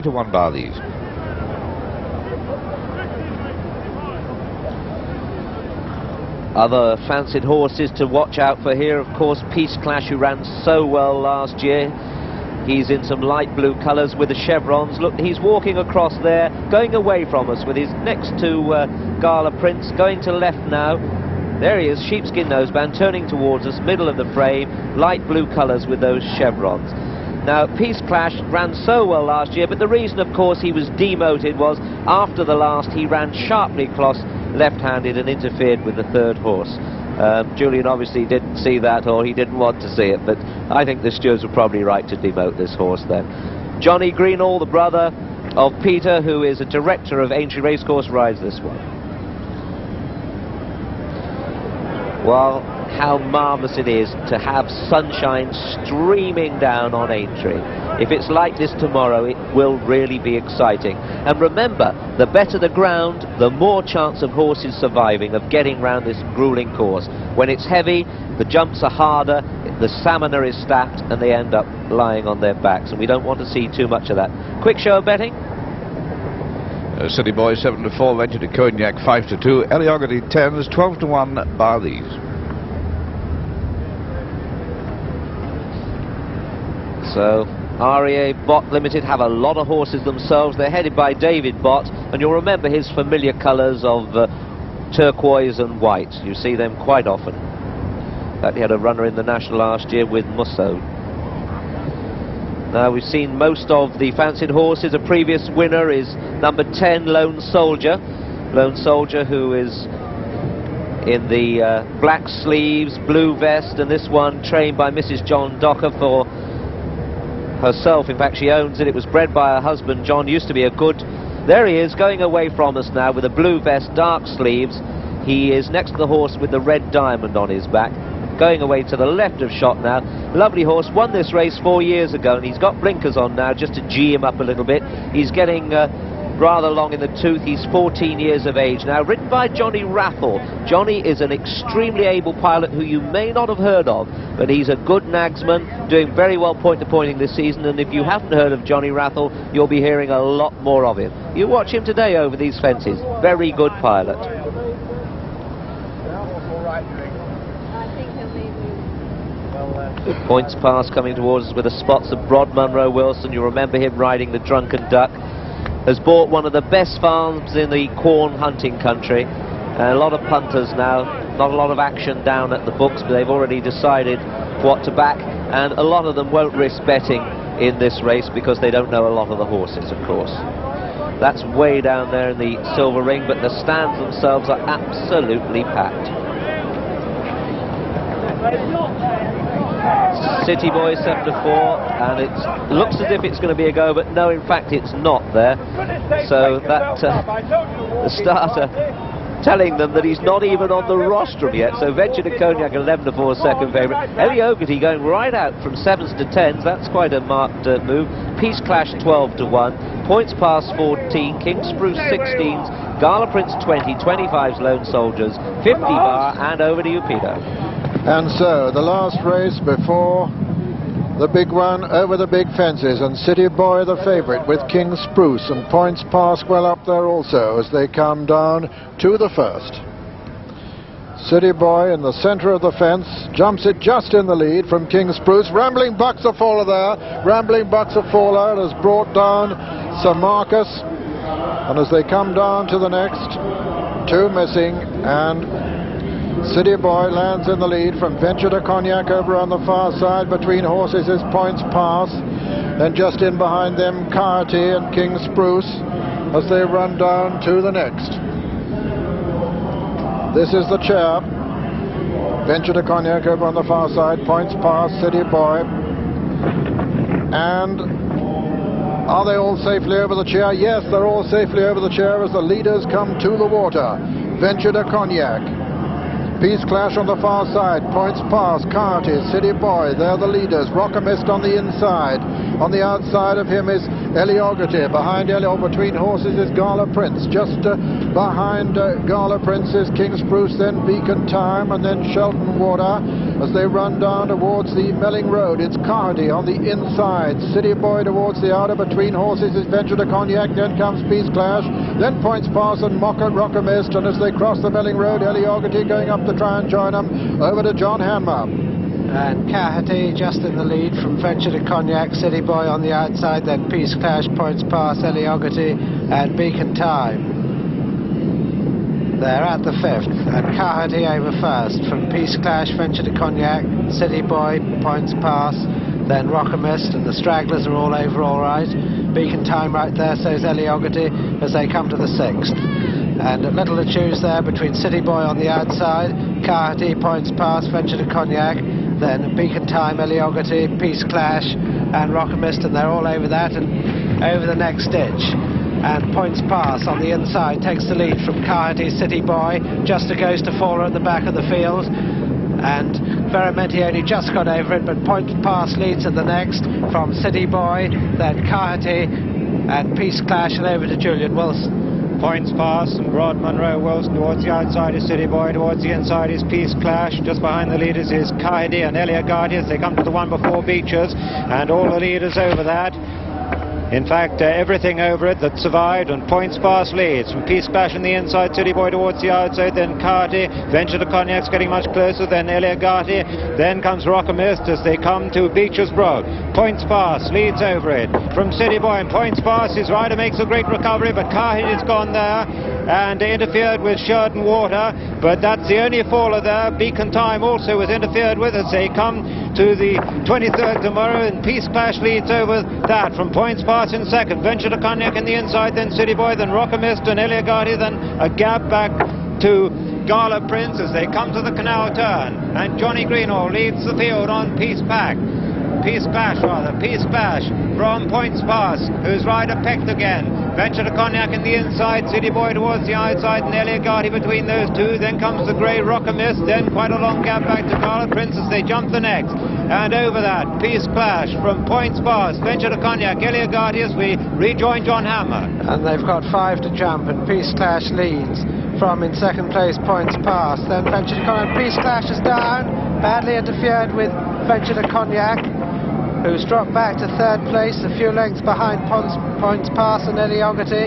To 1 bar these. Other fancied horses to watch out for here, of course, Peace Clash, who ran so well last year. He's in some light blue colours with the chevrons. Look, he's walking across there, going away from us with his next to Gala Prince, going to left now. There he is, sheepskin noseband, turning towards us, middle of the frame, light blue colours with those chevrons. Now, Peace Clash ran so well last year, but the reason, of course, he was demoted was after the last he ran sharply across left-handed and interfered with the third horse. Julian obviously didn't see that, or he didn't want to see it, but I think the stewards were probably right to demote this horse then. Johnny Greenall, the brother of Peter, who is a director of Aintree Racecourse, rides this one. Well, how marvellous it is to have sunshine streaming down on Aintree. If it's like this tomorrow, it will really be exciting. And remember, the better the ground, the more chance of horses surviving, of getting round this grueling course. When it's heavy, the jumps are harder, the stamina is stacked, and they end up lying on their backs. And we don't want to see too much of that. Quick show of betting. City Boy 7 to 4, Venture to Cognac 5 to 2, Eliogarty 10s 12 to 1, bar these. So REA Bott Limited have a lot of horses themselves. They're headed by David Bott, and you'll remember his familiar colours of turquoise and white. You see them quite often. That he had a runner in the National last year with Musso. Now we've seen most of the fancied horses. A previous winner is number 10, Lone Soldier. Lone Soldier, who is in the black sleeves, blue vest, and this one trained by Mrs. John Docker for herself. In fact, she owns it. It was bred by her husband John, used to be a good. There he is, going away from us now with a blue vest, dark sleeves. He is next to the horse with the red diamond on his back, going away to the left of shot now. Lovely horse, won this race 4 years ago, and he's got blinkers on now just to gee him up a little bit. He's getting rather long in the tooth. He's 14 years of age now, ridden by Johnny Rathel. Johnny is an extremely able pilot who you may not have heard of, but he's a good nagsman, doing very well point-to-pointing this season, and if you haven't heard of Johnny Rathel, you'll be hearing a lot more of him. You watch him today over these fences. Very good pilot. Points pass coming towards us with the spots of Brod Munro Wilson. You remember him riding the Drunken Duck. Has bought one of the best farms in the corn hunting country. A lot of punters now, not a lot of action down at the books, but they've already decided what to back, and a lot of them won't risk betting in this race because they don't know a lot of the horses, of course. That's way down there in the silver ring, but the stands themselves are absolutely packed. City Boy 7 to 4, and it looks as if it's going to be a go, but no, in fact it's not there. So that the starter telling them that he's not even on the rostrum yet. So Venture to Cognac 11 to 4, second favourite. Eliogarty going right out from 7s to 10s. That's quite a marked move. Peace Clash 12 to 1. Points Pass 14. King Spruce 16s. Gala Prince 20. 25s Lone Soldiers. 50 bar, and over to you, Peter. And so the last race before the big one over the big fences, and City Boy the favourite with King Spruce, and Points Pass well up there also as they come down to the first. City Boy in the centre of the fence, jumps it just in the lead from King Spruce. Rambling Buck's a faller there. Rambling Buck's a faller, has brought down Sir Marcus, and as they come down to the next, 2 missing, and City Boy lands in the lead from Venture to Cognac over on the far side. Between horses is Points Pass, and just in behind them Carty and King Spruce as they run down to the next. This is the chair. Venture to Cognac over on the far side, Points Pass, City Boy. And are they all safely over the chair? Yes, they're all safely over the chair as the leaders come to the water. Venture to Cognac, Peace Clash on the far side, Points Pass, Carty, City Boy, they're the leaders. Rock-a-Mist on the inside. On the outside of him is Eliogarty. Behind between horses is Gala Prince. Just behind Gala Prince is King Spruce, then Beacon Time, and then Shelton Water. As they run down towards the Melling Road, it's Carty on the inside. City Boy towards the outer. Between horses is Venture to Cognac. Then comes Peace Clash. Then Points Pass and Rocker Mist. And as they cross the Melling Road, Eliogarty going up to try and join them. Over to John Hammer. And Carty just in the lead from Venture to Cognac, City Boy on the outside, then Peace Clash, Points Pass, Eliogarty and Beacon Time. They're at the 5th, and Carty over first from Peace Clash, Venture to Cognac, City Boy, Points Pass, then Rocker Mist, and the stragglers are all over all right. Beacon Time right there, so is Eliogarty as they come to the 6th. And a little to choose there between City Boy on the outside, Carty, Points Pass, Venture to Cognac, then Beacon Time, Eliogarty, Peace Clash and Rocker Mist, and they're all over that and over the next ditch. And Points Pass on the inside takes the lead from Carty, City Boy, just goes to Faller at the back of the field. And Veramenti only just got over it, but Points Pass leads at the next from City Boy, then Carty and Peace Clash, and over to Julian Wilson. Points Pass and Rod Munro Wilson. Towards the outside is City Boy, towards the inside is Peace Clash. Just behind the leaders is Carty and Eliogarty as they come to the one before Beechers, and all the leaders over that. In fact, everything over it that survived, and Points Pass leads from Peace Clash on the inside, City Boy towards the outside, then Carty, Venture to Cognac's getting much closer, then Eliogarty, then comes Rocker Mist as they come to Beecher's Brook. Points Pass leads over it from City Boy, and Points Pass, his rider makes a great recovery, but Carty has gone there and interfered with Shelton Water, but that's the only faller there. Beacon Time also was interfered with as they come to the 23rd tomorrow, and Peace Clash leads over that from Points Pass in second, Venture to Cognac in the inside, then City Boy, then Rocker Mist and Eliogarty, then a gap back to Gala Prince as they come to the canal turn, and Johnny Greenall leads the field on Peace Clash from Points Pass, whose rider pecked again. Venture to Cognac in the inside, City Boy towards the outside, and Eliogarty between those two. Then comes the grey Rocker Mist, then quite a long gap back to Gala Prince as they jump the next. And over that, Peace Clash from Points Pass, Venture to Cognac, Eliogarty as we rejoin John Hammer. And they've got 5 to jump, and Peace Clash leads from in second place Points Pass, then Venture to Cognac. Peace Clash is down, badly interfered with Venture to Cognac, who's dropped back to 3rd place, a few lengths behind Points Pass and Eliogarty.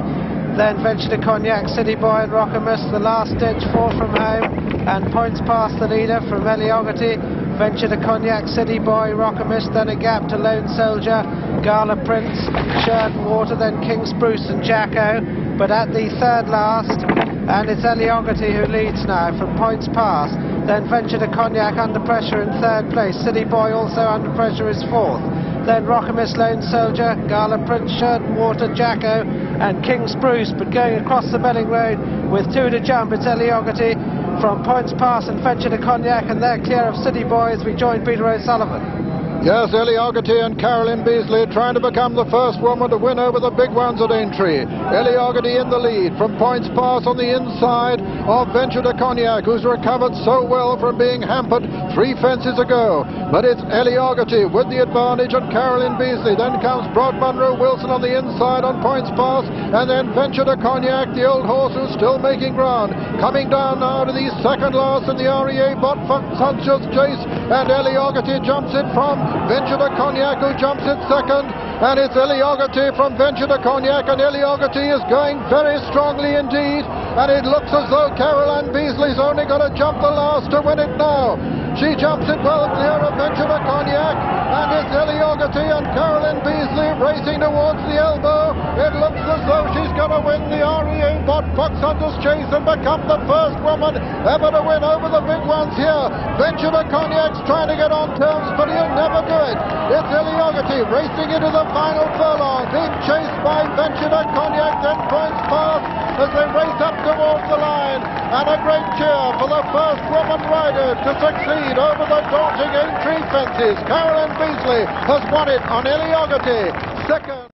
Then Venture to Cognac, City Boy and Rocker Mist, the last ditch, 4 from home, and Points Pass the leader from Eliogarty. Venture to Cognac, City Boy, Rocker Mist, then a gap to Lone Soldier, Gala Prince, Shelton Water, then King Spruce and Jacko, but at the 3rd last, and it's Eliogarty who leads now from Points Pass. Then Venture to Cognac under pressure in 3rd place. City Boy also under pressure is 4th. Then Rocker Mist, Lone Soldier, Gala Prince, Shelton Water, Jacko and King Spruce. But going across the Melling Road with 2 to jump, it's Eliogarty from Points Pass and Venture to Cognac, and they're clear of City Boy as we join Peter O'Sullivan. Yes, Eliogarty and Caroline Beasley trying to become the first woman to win over the big ones at Aintree. Eliogarty in the lead from Points Pass on the inside of Venture to Cognac, who's recovered so well from being hampered 3 fences ago. But it's Eliogarty with the advantage and Caroline Beasley. Then comes Rod Munro Wilson on the inside on Points Pass, and then Venture to Cognac, the old horse who's still making ground. Coming down now to the 2nd last in the REA Foxhunters chase, and Eliogarty jumps it from Venture to Cognac, who jumps it 2nd, and it's Eliogarty from Venture to Cognac, and Eliogarty is going very strongly indeed, and it looks as though Caroline Beasley's only going to jump the last to win it now. She jumps it well clear of Venture to Cognac, and it's Eliogarty and Caroline Beasley racing towards the elbow. It looks as though she's going to win the REA Foxhunters chase and become the first woman ever to win over the big ones here. Venture to Cognac's trying to get on terms, but he'll never do it. It's Eliogarty racing into the final furlong, being chased by Venture to Cognac, then Points Pass as they race up towards the line. And a great cheer for the first woman rider to succeed over the daunting Aintree fences. Caroline Beasley has won it on Eliogarty. 2nd.